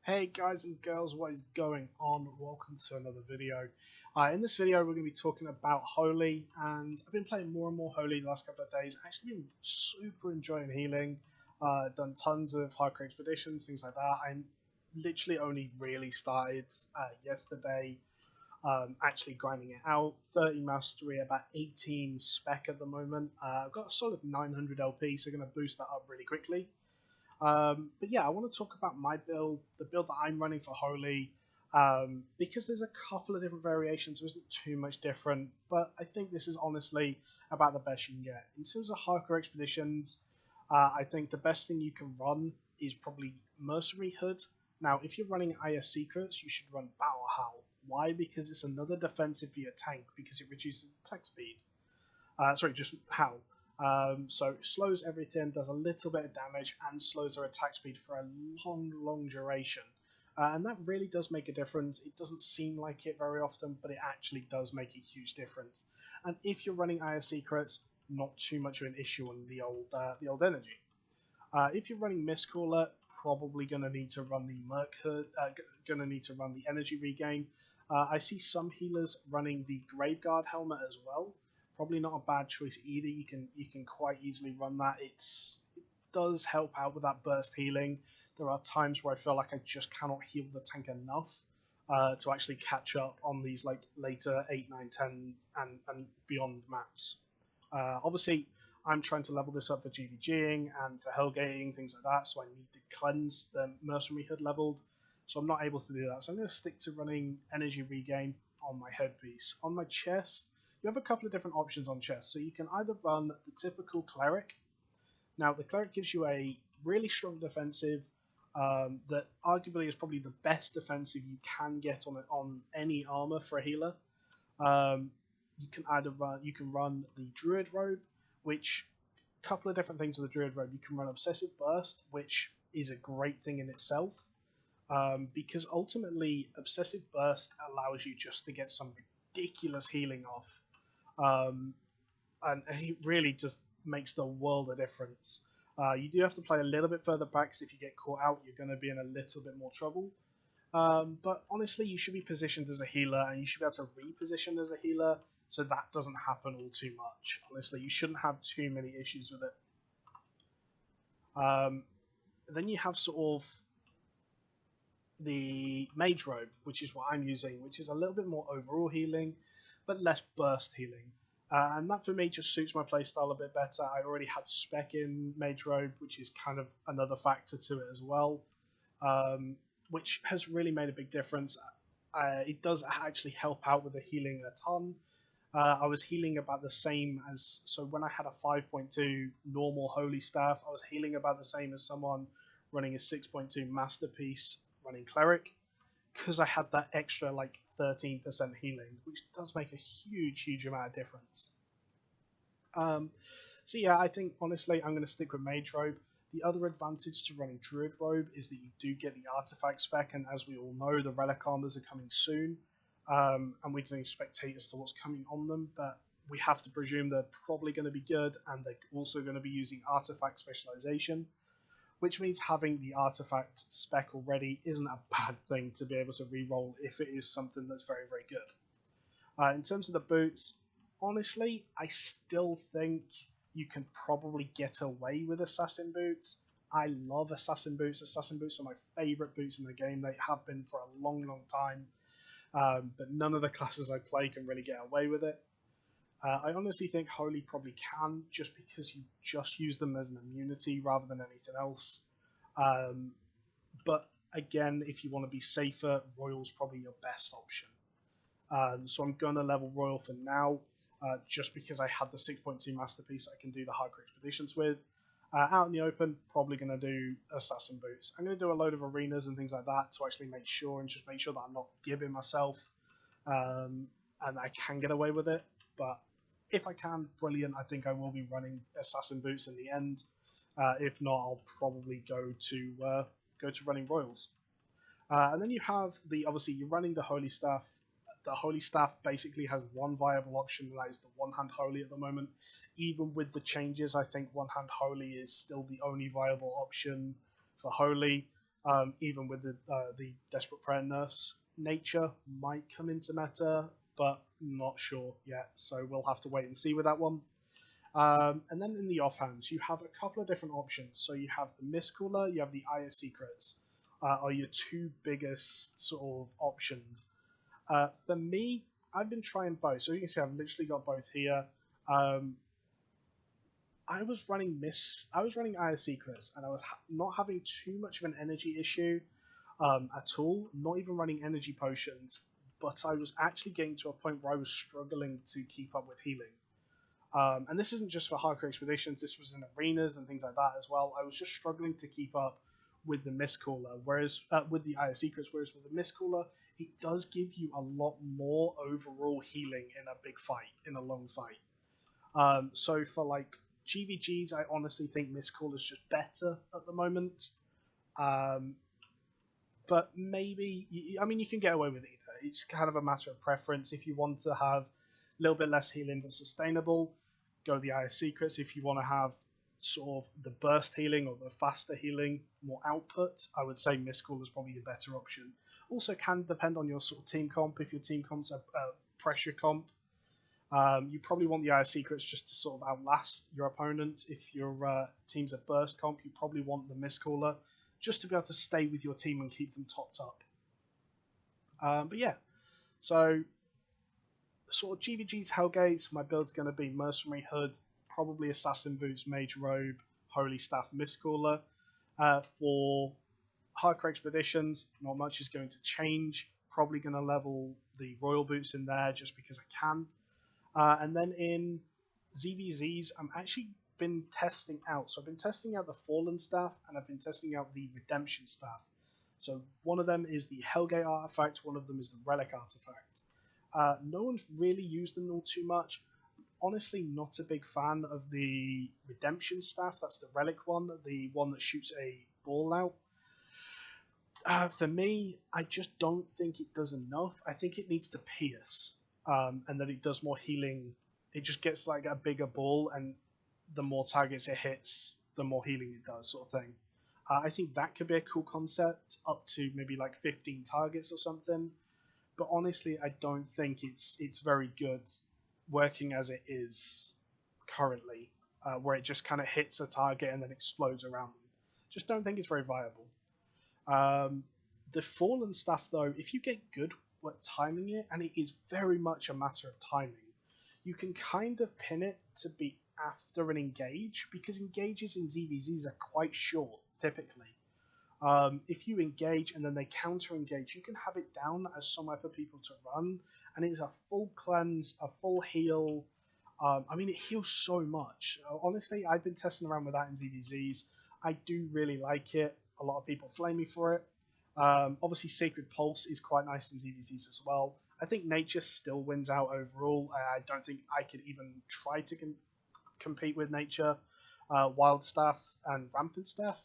Hey guys and girls, what is going on? Welcome to another video. In this video we're going to be talking about Holy, and I've been playing more and more Holy the last couple of days. Actually been super enjoying healing, done tons of hardcore expeditions, things like that. I'm literally only really started yesterday, actually grinding it out. 30 mastery, about 18 spec at the moment. I've got a solid 900 LP, so going to boost that up really quickly. But yeah, I want to talk about my build, the build that I'm running for Holy, because there's a couple of different variations. There isn't too much different, but I think this is honestly about the best you can get. In terms of hardcore expeditions, I think the best thing you can run is probably Mercenary Hood. Now, if you're running IS Secrets, you should run Battle Howl. Why? Because it's another defensive for your tank, because it reduces attack speed. Sorry, just Howl. So it slows everything, does a little bit of damage, and slows their attack speed for a long duration. And that really does make a difference. It doesn't seem like it very often, but it actually does make a huge difference. And if you're running IS Secrets, not too much of an issue on the old energy. If you're running Mistcaller, probably going to need to run the Merc Hood, going to need to run the Energy Regain. I see some healers running the Graveguard helmet as well. Probably not a bad choice either. You can quite easily run that. It does help out with that burst healing. There are times where I feel like I just cannot heal the tank enough to actually catch up on these like later 8, 9, 10 and beyond maps. Obviously, I'm trying to level this up for GvGing and for Hellgating, things like that, so I need to cleanse the Mercenary Hood leveled, so I'm not able to do that. So I'm going to stick to running Energy Regain on my headpiece. On my chest, you have a couple of different options on chest. So you can either run the typical Cleric. Now, the Cleric gives you a really strong defensive that arguably is probably the best defensive you can get on any armor for a healer. You can run the Druid Robe, which a couple of different things with the Druid Robe. You can run Obsessive Burst, which is a great thing in itself, because ultimately Obsessive Burst allows you just to get some ridiculous healing off. And it really just makes the world of difference. You do have to play a little bit further back, because if you get caught out, you're going to be in a little bit more trouble. But honestly, you should be positioned as a healer, and you should be able to reposition as a healer, so that doesn't happen all too much. Honestly, you shouldn't have too many issues with it. Then you have sort of the Mage Robe, which is what I'm using, which is a little bit more overall healing, but less burst healing. And that for me just suits my playstyle a bit better. I already had spec in Mage Robe, which is kind of another factor to it as well, which has really made a big difference. It does actually help out with the healing a ton. I was healing about the same as, so when I had a 5.2 normal Holy Staff, I was healing about the same as someone running a 6.2 Masterpiece running Cleric, because I had that extra like 13% healing, which does make a huge amount of difference. So yeah, I think honestly I'm going to stick with Mage Robe. The other advantage to running Druid Robe is that you do get the artifact spec, and as we all know, the relic armors are coming soon, and we can spectate as to what's coming on them, but we have to presume they're probably going to be good, and they're also going to be using artifact specialization, which means having the artifact spec already isn't a bad thing to be able to reroll if it is something that's very good. In terms of the boots, honestly, I still think you can probably get away with Assassin boots. I love Assassin boots. Assassin boots are my favourite boots in the game. They have been for a long time, but none of the classes I play can really get away with it. I honestly think Holy probably can, just because you just use them as an immunity rather than anything else. But again, if you want to be safer, Royal's probably your best option. So I'm going to level Royal for now, just because I had the 6.2 Masterpiece I can do the hardcore expeditions with. Out in the open, probably going to do Assassin boots. I'm going to do a load of arenas and things like that to actually make sure that I'm not giving myself, and I can get away with it. But if I can, brilliant. I think I will be running Assassin boots in the end. If not, I'll probably go to running Royals. And then you have obviously you're running the Holy Staff. The Holy Staff basically has one viable option, and that is the one-hand Holy at the moment. Even with the changes, I think one-hand Holy is still the only viable option for Holy. even with the Desperate Prayer nerfs. Nature might come into meta, but not sure yet, so we'll have to wait and see with that one. And then in the offhands, you have a couple of different options. So you have the Mist Cooler, you have the Eye of Secrets, are your two biggest sort of options. For me, I've been trying both. So you can see I've literally got both here. I was running Eye of Secrets, and I was not having too much of an energy issue at all. Not even running energy potions, but I was actually getting to a point where I was struggling to keep up with healing. And this isn't just for hardcore expeditions. This was in arenas and things like that as well. I was just struggling to keep up with the Mist Cooler, whereas with the Eye of Secrets. Whereas with the Mist Cooler, it does give you a lot more overall healing in a big fight, in a long fight. So for like GvGs, I honestly think Mist Cooler is just better at the moment. But maybe, I mean, you can get away with either. It's kind of a matter of preference. If you want to have a little bit less healing but sustainable, go the Eye of Secrets. If you want to have sort of the burst healing or the faster healing, more output, I would say Mist Cooler is probably a better option. Also can depend on your sort of team comp. If your team comp's a pressure comp, you probably want the Eye of Secrets just to sort of outlast your opponent. If your team's a burst comp, you probably want the Mist Cooler just to be able to stay with your team and keep them topped up. But yeah, so sort of GvG's Hellgates, my build's going to be Mercenary Hood, probably Assassin Boots, Mage Robe, Holy Staff, Mist Cooler. For hardcore expeditions, not much is going to change. Probably going to level the Royal Boots in there just because I can. And then in ZvZs, I'm actually been testing out. So I've been testing out the Fallen Staff, and I've been testing out the Redemption Staff. So one of them is the Hellgate artifact, one of them is the Relic artifact. No one's really used them all too much. Honestly, not a big fan of the Redemption Staff. That's the Relic one, the one that shoots a ball out. For me, I just don't think it does enough. I think it needs to pierce, and that it does more healing. It just gets like a bigger ball, and the more targets it hits, the more healing it does, sort of thing. I think that could be a cool concept, up to maybe like 15 targets or something. But honestly, I don't think it's very good working as it is currently, where it just kind of hits a target and then explodes around them. Just don't think it's very viable. The Fallen Staff, though, if you get good at timing it, and it is very much a matter of timing, you can kind of pin it to be after an engage, because engages in ZvZs are quite short, typically. If you engage and then they counter engage, you can have it down as somewhere for people to run, and it's a full cleanse, a full heal. I mean, it heals so much. Honestly, I've been testing around with that in ZvZs. I do really like it. A lot of people flame me for it. Obviously, Sacred Pulse is quite nice in ZvZs as well. I think Nature still wins out overall. I don't think I could even try to compete with Nature, Wild Staff, and Rampant Staff.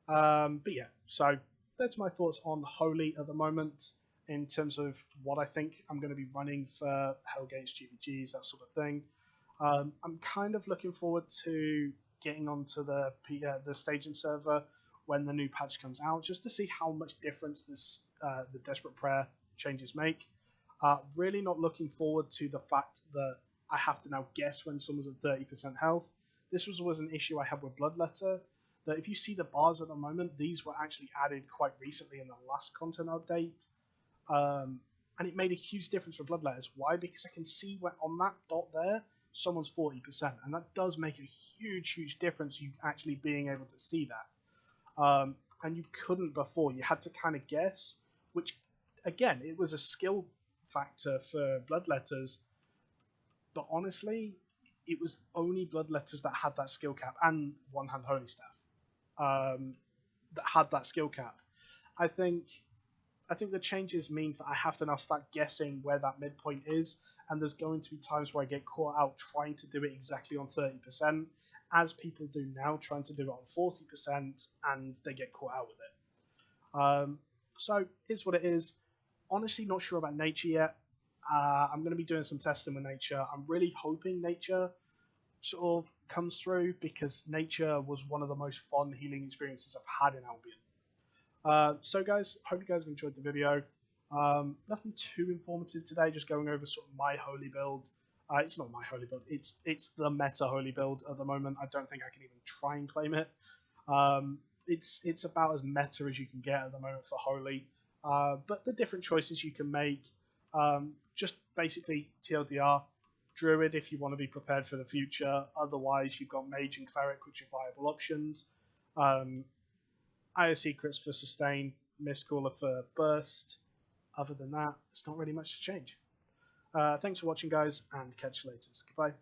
But yeah, so that's my thoughts on Holy at the moment in terms of what I think I'm going to be running for Hellgates, GvGs, that sort of thing. I'm kind of looking forward to getting onto the staging server when the new patch comes out, just to see how much difference the Desperate Prayer changes make. Really not looking forward to the fact that I have to now guess when someone's at 30% health. This was an issue I had with Bloodletter, that if you see the bars at the moment, these were actually added quite recently in the last content update. And it made a huge difference for Bloodletters. Why? Because I can see where on that dot there, someone's 40%. And that does make a huge, huge difference, you actually being able to see that. And you couldn't before. You had to kind of guess, which, again, it was a skill factor for Bloodletters. But honestly, it was only Bloodletters that had that skill cap, and One Hand Holy Staff, that had that skill cap. I think the changes means that I have to now start guessing where that midpoint is, and there's going to be times where I get caught out trying to do it exactly on 30%, as people do now, trying to do it on 40%, and they get caught out with it. So it's what it is. Honestly, not sure about Nature yet. I'm going to be doing some testing with Nature. I'm really hoping Nature sort of comes through, because Nature was one of the most fun healing experiences I've had in Albion. So guys, hope you guys have enjoyed the video. Nothing too informative today, just going over sort of my holy build. It's not my holy build, it's the meta holy build at the moment. I don't think I can even try and claim it. It's about as meta as you can get at the moment for holy. But the different choices you can make, just basically TLDR, Druid if you want to be prepared for the future. Otherwise, you've got Mage and Cleric, which are viable options. IO Secrets for sustain, Mistcaller for burst. Other than that, it's not really much to change. Thanks for watching, guys, and catch you later. Goodbye.